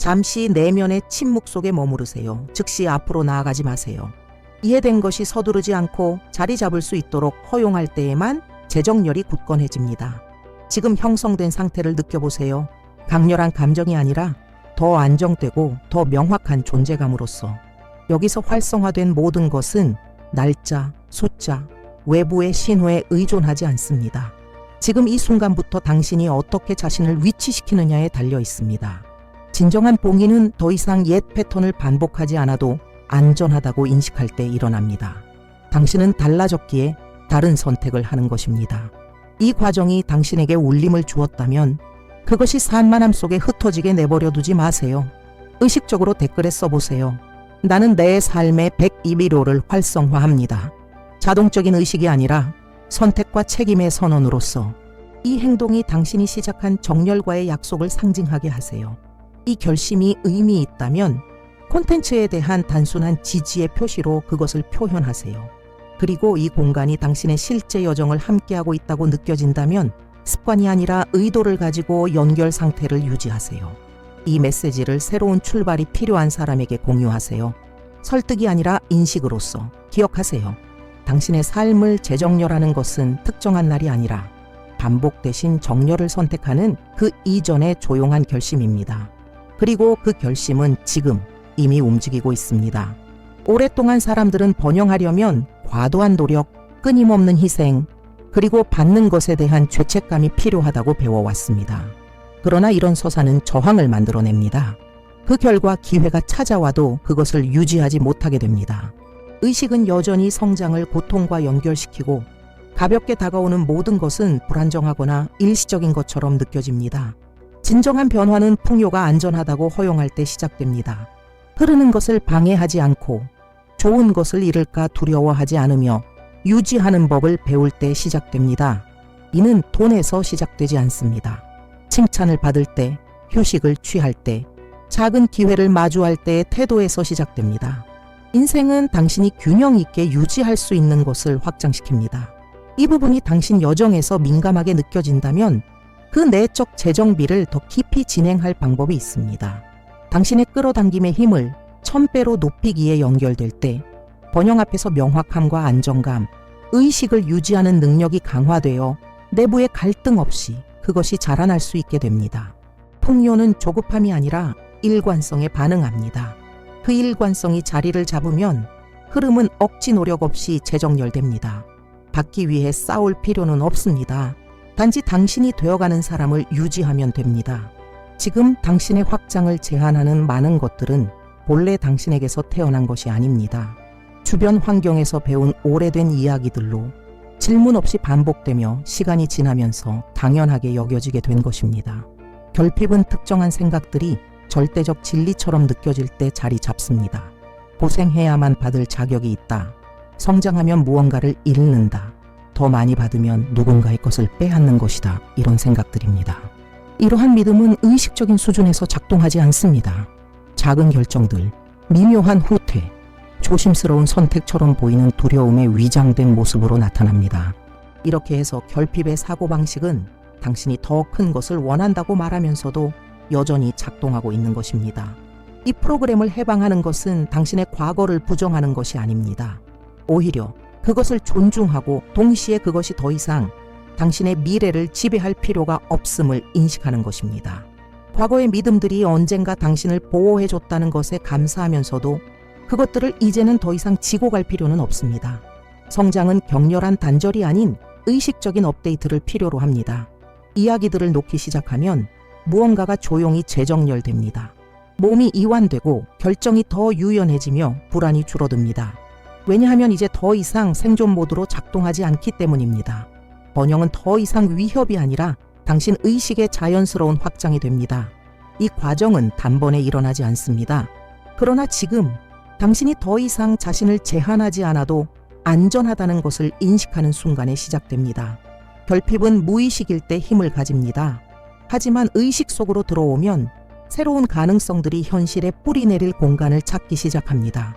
잠시 내면의 침묵 속에 머무르세요. 즉시 앞으로 나아가지 마세요. 이해된 것이 서두르지 않고 자리 잡을 수 있도록 허용할 때에만 재정렬이 굳건해집니다. 지금 형성된 상태를 느껴보세요. 강렬한 감정이 아니라 더 안정되고 더 명확한 존재감으로서. 여기서 활성화된 모든 것은 날짜, 숫자, 외부의 신호에 의존하지 않습니다. 지금 이 순간부터 당신이 어떻게 자신을 위치시키느냐에 달려 있습니다. 진정한 봉인은 더 이상 옛 패턴을 반복하지 않아도 안전하다고 인식할 때 일어납니다. 당신은 달라졌기에 다른 선택을 하는 것입니다. 이 과정이 당신에게 울림을 주었다면 그것이 산만함 속에 흩어지게 내버려 두지 마세요. 의식적으로 댓글에 써보세요. 나는 내 삶의 101호를 활성화합니다. 자동적인 의식이 아니라 선택과 책임의 선언으로서 이 행동이 당신이 시작한 정열과의 약속을 상징하게 하세요. 이 결심이 의미 있다면 콘텐츠에 대한 단순한 지지의 표시로 그것을 표현하세요. 그리고 이 공간이 당신의 실제 여정을 함께하고 있다고 느껴진다면 습관이 아니라 의도를 가지고 연결 상태를 유지하세요. 이 메시지를 새로운 출발이 필요한 사람에게 공유하세요. 설득이 아니라 인식으로서. 기억하세요. 당신의 삶을 재정렬하는 것은 특정한 날이 아니라 반복 대신 정렬을 선택하는 그 이전의 조용한 결심입니다. 그리고 그 결심은 지금 이미 움직이고 있습니다. 오랫동안 사람들은 번영하려면 과도한 노력, 끊임없는 희생, 그리고 받는 것에 대한 죄책감이 필요하다고 배워왔습니다. 그러나 이런 서사는 저항을 만들어냅니다. 그 결과 기회가 찾아와도 그것을 유지하지 못하게 됩니다. 의식은 여전히 성장을 고통과 연결시키고 가볍게 다가오는 모든 것은 불안정하거나 일시적인 것처럼 느껴집니다. 진정한 변화는 풍요가 안전하다고 허용할 때 시작됩니다. 흐르는 것을 방해하지 않고 좋은 것을 잃을까 두려워하지 않으며 유지하는 법을 배울 때 시작됩니다. 이는 돈에서 시작되지 않습니다. 칭찬을 받을 때, 휴식을 취할 때, 작은 기회를 마주할 때의 태도에서 시작됩니다. 인생은 당신이 균형 있게 유지할 수 있는 것을 확장시킵니다. 이 부분이 당신 여정에서 민감하게 느껴진다면 그 내적 재정비를 더 깊이 진행할 방법이 있습니다. 당신의 끌어당김의 힘을 1000배로 높이기에 연결될 때 번영 앞에서 명확함과 안정감, 의식을 유지하는 능력이 강화되어 내부의 갈등 없이 그것이 자라날 수 있게 됩니다. 풍요는 조급함이 아니라 일관성에 반응합니다. 그 일관성이 자리를 잡으면 흐름은 억지 노력 없이 재정렬됩니다. 받기 위해 싸울 필요는 없습니다. 단지 당신이 되어가는 사람을 유지하면 됩니다. 지금 당신의 확장을 제한하는 많은 것들은 본래 당신에게서 태어난 것이 아닙니다. 주변 환경에서 배운 오래된 이야기들로 질문 없이 반복되며 시간이 지나면서 당연하게 여겨지게 된 것입니다. 결핍은 특정한 생각들이 절대적 진리처럼 느껴질 때 자리 잡습니다. 고생해야만 받을 자격이 있다. 성장하면 무언가를 잃는다. 더 많이 받으면 누군가의 것을 빼앗는 것이다. 이런 생각들입니다. 이러한 믿음은 의식적인 수준에서 작동하지 않습니다. 작은 결정들, 미묘한 후퇴, 조심스러운 선택처럼 보이는 두려움의 위장된 모습으로 나타납니다. 이렇게 해서 결핍의 사고방식은 당신이 더 큰 것을 원한다고 말하면서도 여전히 작동하고 있는 것입니다. 이 프로그램을 해방하는 것은 당신의 과거를 부정하는 것이 아닙니다. 오히려 그것을 존중하고 동시에 그것이 더 이상 당신의 미래를 지배할 필요가 없음을 인식하는 것입니다. 과거의 믿음들이 언젠가 당신을 보호해줬다는 것에 감사하면서도 그것들을 이제는 더 이상 지고 갈 필요는 없습니다. 성장은 격렬한 단절이 아닌 의식적인 업데이트를 필요로 합니다. 이야기들을 놓기 시작하면 무언가가 조용히 재정렬됩니다. 몸이 이완되고 결정이 더 유연해지며 불안이 줄어듭니다. 왜냐하면 이제 더 이상 생존 모드로 작동하지 않기 때문입니다. 번영은 더 이상 위협이 아니라 당신 의식의 자연스러운 확장이 됩니다. 이 과정은 단번에 일어나지 않습니다. 그러나 지금 당신이 더 이상 자신을 제한하지 않아도 안전하다는 것을 인식하는 순간에 시작됩니다. 결핍은 무의식일 때 힘을 가집니다. 하지만 의식 속으로 들어오면 새로운 가능성들이 현실에 뿌리 내릴 공간을 찾기 시작합니다.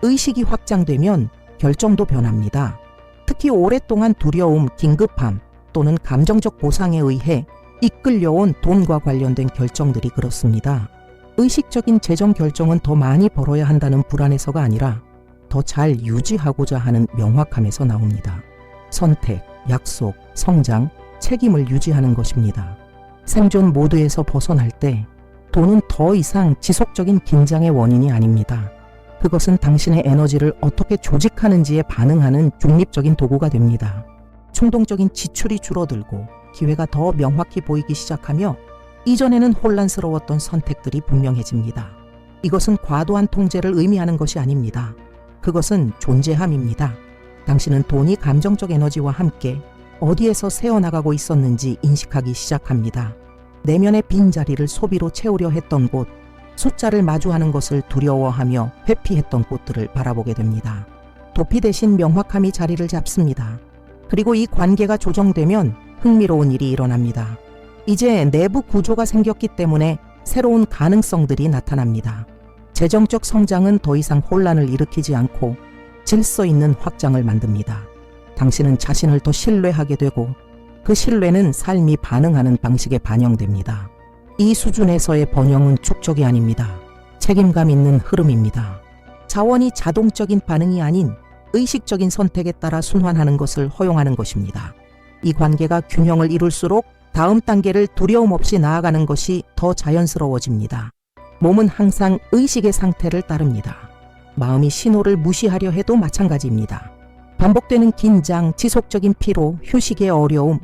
의식이 확장되면 결정도 변합니다. 특히 오랫동안 두려움, 긴급함 또는 감정적 보상에 의해 이끌려온 돈과 관련된 결정들이 그렇습니다. 의식적인 재정 결정은 더 많이 벌어야 한다는 불안에서가 아니라 더 잘 유지하고자 하는 명확함에서 나옵니다. 선택, 약속, 성장, 책임을 유지하는 것입니다. 생존 모드에서 벗어날 때 돈은 더 이상 지속적인 긴장의 원인이 아닙니다. 그것은 당신의 에너지를 어떻게 조직하는지에 반응하는 중립적인 도구가 됩니다. 충동적인 지출이 줄어들고 기회가 더 명확히 보이기 시작하며 이전에는 혼란스러웠던 선택들이 분명해집니다. 이것은 과도한 통제를 의미하는 것이 아닙니다. 그것은 존재함입니다. 당신은 돈이 감정적 에너지와 함께 어디에서 새어나가고 있었는지 인식하기 시작합니다. 내면의 빈자리를 소비로 채우려 했던 곳, 숫자를 마주하는 것을 두려워하며 회피했던 곳들을 바라보게 됩니다. 도피 대신 명확함이 자리를 잡습니다. 그리고 이 관계가 조정되면 흥미로운 일이 일어납니다. 이제 내부 구조가 생겼기 때문에 새로운 가능성들이 나타납니다. 재정적 성장은 더 이상 혼란을 일으키지 않고 질서 있는 확장을 만듭니다. 당신은 자신을 더 신뢰하게 되고 그 신뢰는 삶이 반응하는 방식에 반영됩니다. 이 수준에서의 번영은 축적이 아닙니다. 책임감 있는 흐름입니다. 자원이 자동적인 반응이 아닌 의식적인 선택에 따라 순환하는 것을 허용하는 것입니다. 이 관계가 균형을 이룰수록 다음 단계를 두려움 없이 나아가는 것이 더 자연스러워집니다. 몸은 항상 의식의 상태를 따릅니다. 마음이 신호를 무시하려 해도 마찬가지입니다. 반복되는 긴장, 지속적인 피로, 휴식의 어려움,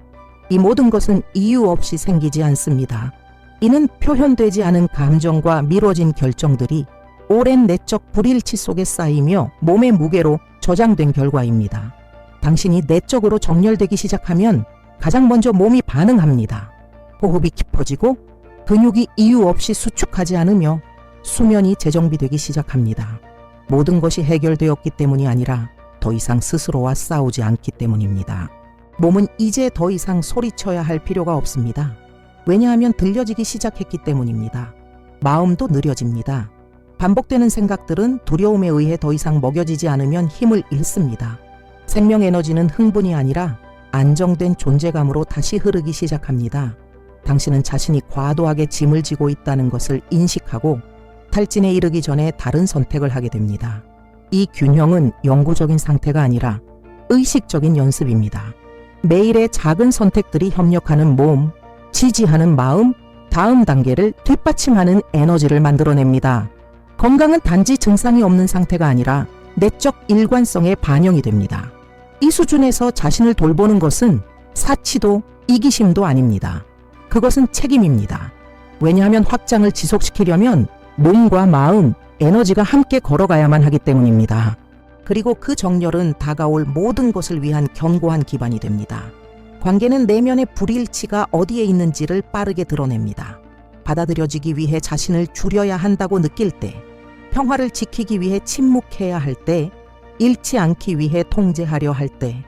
이 모든 것은 이유 없이 생기지 않습니다. 이는 표현되지 않은 감정과 미뤄진 결정들이 오랜 내적 불일치 속에 쌓이며 몸의 무게로 저장된 결과입니다. 당신이 내적으로 정렬되기 시작하면 가장 먼저 몸이 반응합니다. 호흡이 깊어지고 근육이 이유 없이 수축하지 않으며 수면이 재정비되기 시작합니다. 모든 것이 해결되었기 때문이 아니라 더 이상 스스로와 싸우지 않기 때문입니다. 몸은 이제 더 이상 소리쳐야 할 필요가 없습니다. 왜냐하면 들려지기 시작했기 때문입니다. 마음도 느려집니다. 반복되는 생각들은 두려움에 의해 더 이상 먹여지지 않으면 힘을 잃습니다. 생명 에너지는 흥분이 아니라 안정된 존재감으로 다시 흐르기 시작합니다. 당신은 자신이 과도하게 짐을 지고 있다는 것을 인식하고 탈진에 이르기 전에 다른 선택을 하게 됩니다. 이 균형은 영구적인 상태가 아니라 의식적인 연습입니다. 매일의 작은 선택들이 협력하는 몸, 지지하는 마음, 다음 단계를 뒷받침하는 에너지를 만들어냅니다. 건강은 단지 증상이 없는 상태가 아니라 내적 일관성의 반영이 됩니다. 이 수준에서 자신을 돌보는 것은 사치도 이기심도 아닙니다. 그것은 책임입니다. 왜냐하면 확장을 지속시키려면 몸과 마음, 에너지가 함께 걸어가야만 하기 때문입니다. 그리고 그 정렬은 다가올 모든 것을 위한 견고한 기반이 됩니다. 관계는 내면의 불일치가 어디에 있는지를 빠르게 드러냅니다. 받아들여지기 위해 자신을 줄여야 한다고 느낄 때, 평화를 지키기 위해 침묵해야 할 때, 잃지 않기 위해 통제하려 할 때,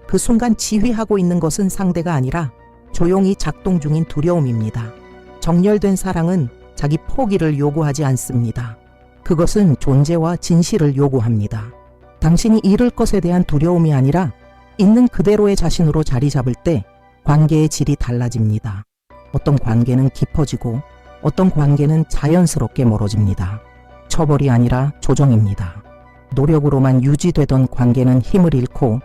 그 순간 지휘하고 있는 것은 상대가 아니라 조용히 작동 중인 두려움입니다. 정렬된 사랑은 자기 포기를 요구하지 않습니다. 그것은 존재와 진실을 요구합니다. 당신이 잃을 것에 대한 두려움이 아니라 있는 그대로의 자신으로 자리 잡을 때 관계의 질이 달라집니다. 어떤 관계는 깊어지고 어떤 관계는 자연스럽게 멀어집니다. 처벌이 아니라 조정입니다. 노력으로만 유지되던 관계는 힘을 잃고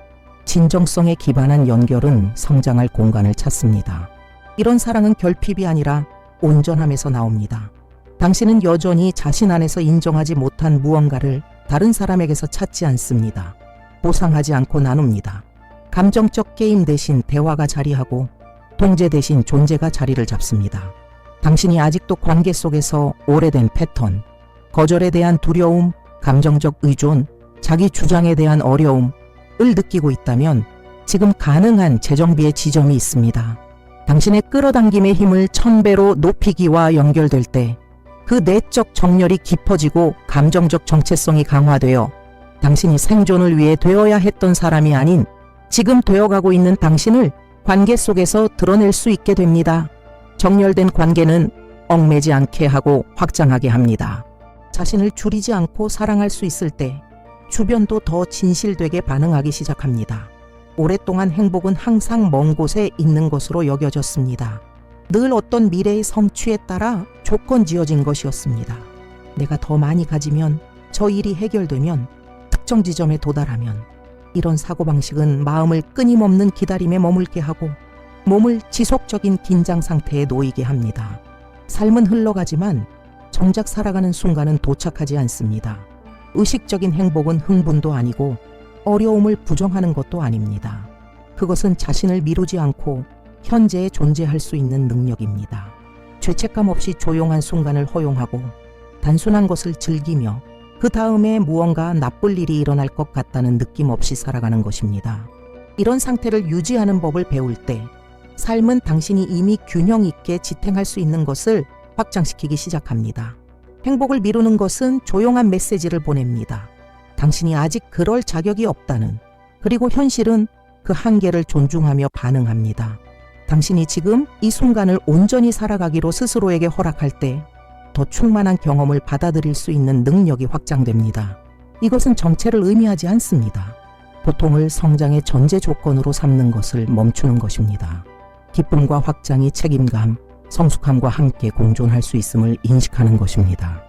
진정성에 기반한 연결은 성장할 공간을 찾습니다. 이런 사랑은 결핍이 아니라 온전함에서 나옵니다. 당신은 여전히 자신 안에서 인정하지 못한 무언가를 다른 사람에게서 찾지 않습니다. 보상하지 않고 나눕니다. 감정적 게임 대신 대화가 자리하고 통제 대신 존재가 자리를 잡습니다. 당신이 아직도 관계 속에서 오래된 패턴, 거절에 대한 두려움, 감정적 의존, 자기 주장에 대한 어려움을 느끼고 있다면 지금 가능한 재정비의 지점이 있습니다. 당신의 끌어당김의 힘을 1000배로 높이기와 연결될 때 그 내적 정렬이 깊어지고 감정적 정체성이 강화되어 당신이 생존을 위해 되어야 했던 사람이 아닌 지금 되어가고 있는 당신을 관계 속에서 드러낼 수 있게 됩니다. 정렬된 관계는 얽매지 않게 하고 확장하게 합니다. 자신을 줄이지 않고 사랑할 수 있을 때 주변도 더 진실되게 반응하기 시작합니다. 오랫동안 행복은 항상 먼 곳에 있는 것으로 여겨졌습니다. 늘 어떤 미래의 성취에 따라 조건 지어진 것이었습니다. 내가 더 많이 가지면, 저 일이 해결되면, 특정 지점에 도달하면, 이런 사고방식은 마음을 끊임없는 기다림에 머물게 하고 몸을 지속적인 긴장 상태에 놓이게 합니다. 삶은 흘러가지만 정작 살아가는 순간은 도착하지 않습니다. 의식적인 행복은 흥분도 아니고 어려움을 부정하는 것도 아닙니다. 그것은 자신을 미루지 않고 현재에 존재할 수 있는 능력입니다. 죄책감 없이 조용한 순간을 허용하고 단순한 것을 즐기며 그 다음에 무언가 나쁠 일이 일어날 것 같다는 느낌 없이 살아가는 것입니다. 이런 상태를 유지하는 법을 배울 때 삶은 당신이 이미 균형 있게 지탱할 수 있는 것을 확장시키기 시작합니다. 행복을 미루는 것은 조용한 메시지를 보냅니다. 당신이 아직 그럴 자격이 없다는, 그리고 현실은 그 한계를 존중하며 반응합니다. 당신이 지금 이 순간을 온전히 살아가기로 스스로에게 허락할 때 더 충만한 경험을 받아들일 수 있는 능력이 확장됩니다. 이것은 정체를 의미하지 않습니다. 고통을 성장의 전제 조건으로 삼는 것을 멈추는 것입니다. 기쁨과 확장이 책임감, 성숙함과 함께 공존할 수 있음을 인식하는 것입니다.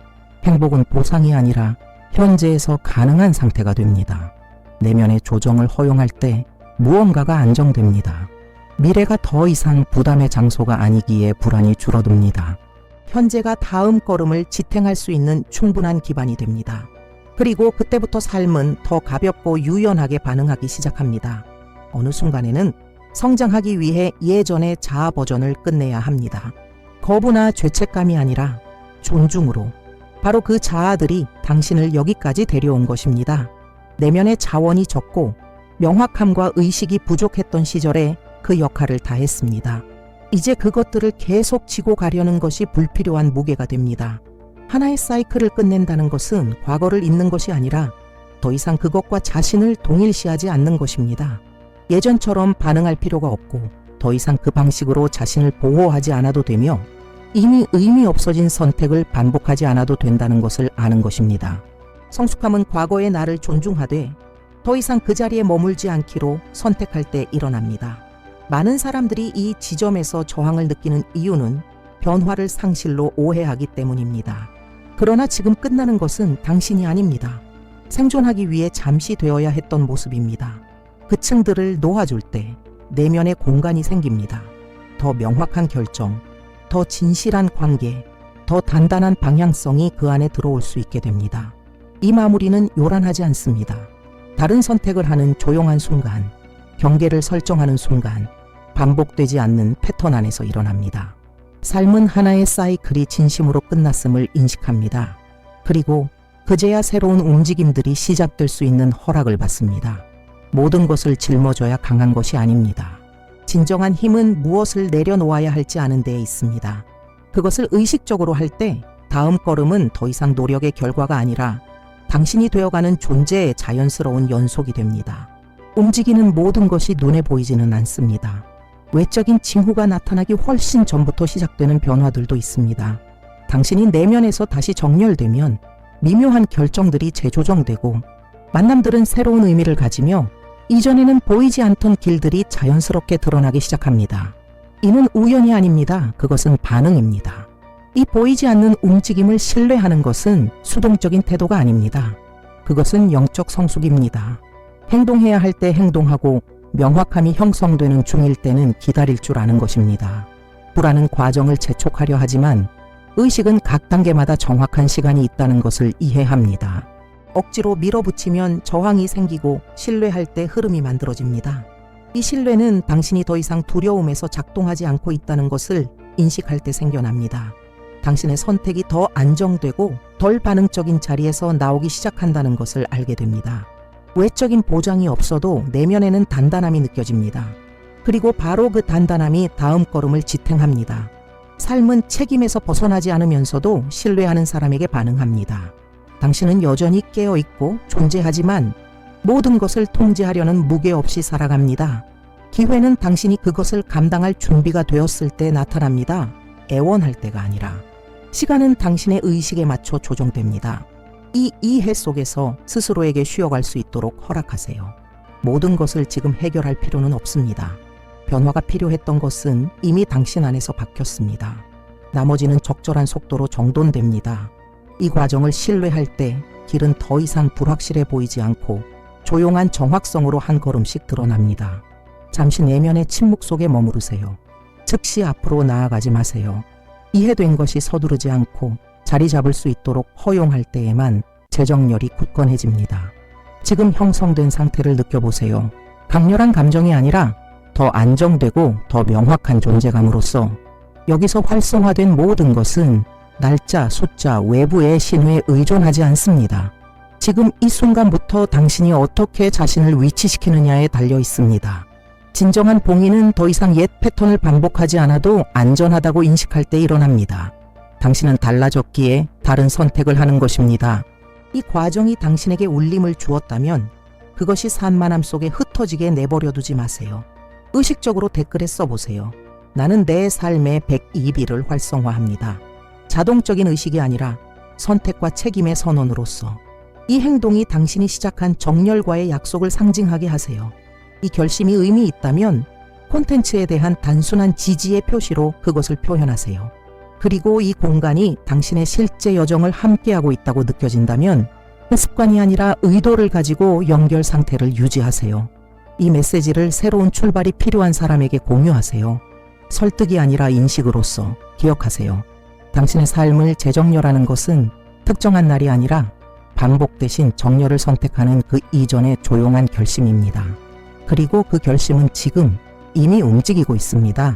행복은 보상이 아니라 현재에서 가능한 상태가 됩니다. 내면의 조정을 허용할 때 무언가가 안정됩니다. 미래가 더 이상 부담의 장소가 아니기에 불안이 줄어듭니다. 현재가 다음 걸음을 지탱할 수 있는 충분한 기반이 됩니다. 그리고 그때부터 삶은 더 가볍고 유연하게 반응하기 시작합니다. 어느 순간에는 성장하기 위해 예전의 자아 버전을 끝내야 합니다. 거부나 죄책감이 아니라 존중으로. 바로 그 자아들이 당신을 여기까지 데려온 것입니다. 내면의 자원이 적고 명확함과 의식이 부족했던 시절에 그 역할을 다했습니다. 이제 그것들을 계속 지고 가려는 것이 불필요한 무게가 됩니다. 하나의 사이클을 끝낸다는 것은 과거를 잊는 것이 아니라 더 이상 그것과 자신을 동일시하지 않는 것입니다. 예전처럼 반응할 필요가 없고 더 이상 그 방식으로 자신을 보호하지 않아도 되며 이미 의미 없어진 선택을 반복하지 않아도 된다는 것을 아는 것입니다. 성숙함은 과거의 나를 존중하되 더 이상 그 자리에 머물지 않기로 선택할 때 일어납니다. 많은 사람들이 이 지점에서 저항을 느끼는 이유는 변화를 상실로 오해하기 때문입니다. 그러나 지금 끝나는 것은 당신이 아닙니다. 생존하기 위해 잠시 되어야 했던 모습입니다. 그 층들을 놓아줄 때 내면의 공간이 생깁니다. 더 명확한 결정, 더 진실한 관계, 더 단단한 방향성이 그 안에 들어올 수 있게 됩니다. 이 마무리는 요란하지 않습니다. 다른 선택을 하는 조용한 순간, 경계를 설정하는 순간, 반복되지 않는 패턴 안에서 일어납니다. 삶은 하나의 사이클이 진심으로 끝났음을 인식합니다. 그리고 그제야 새로운 움직임들이 시작될 수 있는 허락을 받습니다. 모든 것을 짊어져야 강한 것이 아닙니다. 진정한 힘은 무엇을 내려놓아야 할지 아는 데에 있습니다. 그것을 의식적으로 할 때 다음 걸음은 더 이상 노력의 결과가 아니라 당신이 되어가는 존재의 자연스러운 연속이 됩니다. 움직이는 모든 것이 눈에 보이지는 않습니다. 외적인 징후가 나타나기 훨씬 전부터 시작되는 변화들도 있습니다. 당신이 내면에서 다시 정렬되면 미묘한 결정들이 재조정되고 만남들은 새로운 의미를 가지며 이전에는 보이지 않던 길들이 자연스럽게 드러나기 시작합니다. 이는 우연이 아닙니다. 그것은 반응입니다. 이 보이지 않는 움직임을 신뢰하는 것은 수동적인 태도가 아닙니다. 그것은 영적 성숙입니다. 행동해야 할 때 행동하고 명확함이 형성되는 중일 때는 기다릴 줄 아는 것입니다. 불안은 과정을 재촉하려 하지만 의식은 각 단계마다 정확한 시간이 있다는 것을 이해합니다. 억지로 밀어붙이면 저항이 생기고 신뢰할 때 흐름이 만들어집니다. 이 신뢰는 당신이 더 이상 두려움에서 작동하지 않고 있다는 것을 인식할 때 생겨납니다. 당신의 선택이 더 안정되고 덜 반응적인 자리에서 나오기 시작한다는 것을 알게 됩니다. 외적인 보장이 없어도 내면에는 단단함이 느껴집니다. 그리고 바로 그 단단함이 다음 걸음을 지탱합니다. 삶은 책임에서 벗어나지 않으면서도 신뢰하는 사람에게 반응합니다. 당신은 여전히 깨어있고 존재하지만 모든 것을 통제하려는 무게 없이 살아갑니다. 기회는 당신이 그것을 감당할 준비가 되었을 때 나타납니다. 애원할 때가 아니라. 시간은 당신의 의식에 맞춰 조정됩니다. 이 이해 속에서 스스로에게 쉬어갈 수 있도록 허락하세요. 모든 것을 지금 해결할 필요는 없습니다. 변화가 필요했던 것은 이미 당신 안에서 박혔습니다. 나머지는 적절한 속도로 정돈됩니다. 이 과정을 신뢰할 때 길은 더 이상 불확실해 보이지 않고 조용한 정확성으로 한 걸음씩 드러납니다. 잠시 내면의 침묵 속에 머무르세요. 즉시 앞으로 나아가지 마세요. 이해된 것이 서두르지 않고 자리 잡을 수 있도록 허용할 때에만 재정렬이 굳건해집니다. 지금 형성된 상태를 느껴보세요. 강렬한 감정이 아니라 더 안정되고 더 명확한 존재감으로서 여기서 활성화된 모든 것은 날짜, 숫자, 외부의 신호에 의존하지 않습니다. 지금 이 순간부터 당신이 어떻게 자신을 위치시키느냐에 달려 있습니다. 진정한 봉인은 더 이상 옛 패턴을 반복하지 않아도 안전하다고 인식할 때 일어납니다. 당신은 달라졌기에 다른 선택을 하는 것입니다. 이 과정이 당신에게 울림을 주었다면 그것이 산만함 속에 흩어지게 내버려 두지 마세요. 의식적으로 댓글에 써보세요. 나는 내 삶의 102비를 활성화합니다. 자동적인 의식이 아니라 선택과 책임의 선언으로서 이 행동이 당신이 시작한 정열과의 약속을 상징하게 하세요. 이 결심이 의미 있다면 콘텐츠에 대한 단순한 지지의 표시로 그것을 표현하세요. 그리고 이 공간이 당신의 실제 여정을 함께하고 있다고 느껴진다면 습관이 아니라 의도를 가지고 연결 상태를 유지하세요. 이 메시지를 새로운 출발이 필요한 사람에게 공유하세요. 설득이 아니라 인식으로서 기억하세요. 당신의 삶을 재정렬하는 것은 특정한 날이 아니라 반복 대신 정렬을 선택하는 그 이전의 조용한 결심입니다. 그리고 그 결심은 지금 이미 움직이고 있습니다.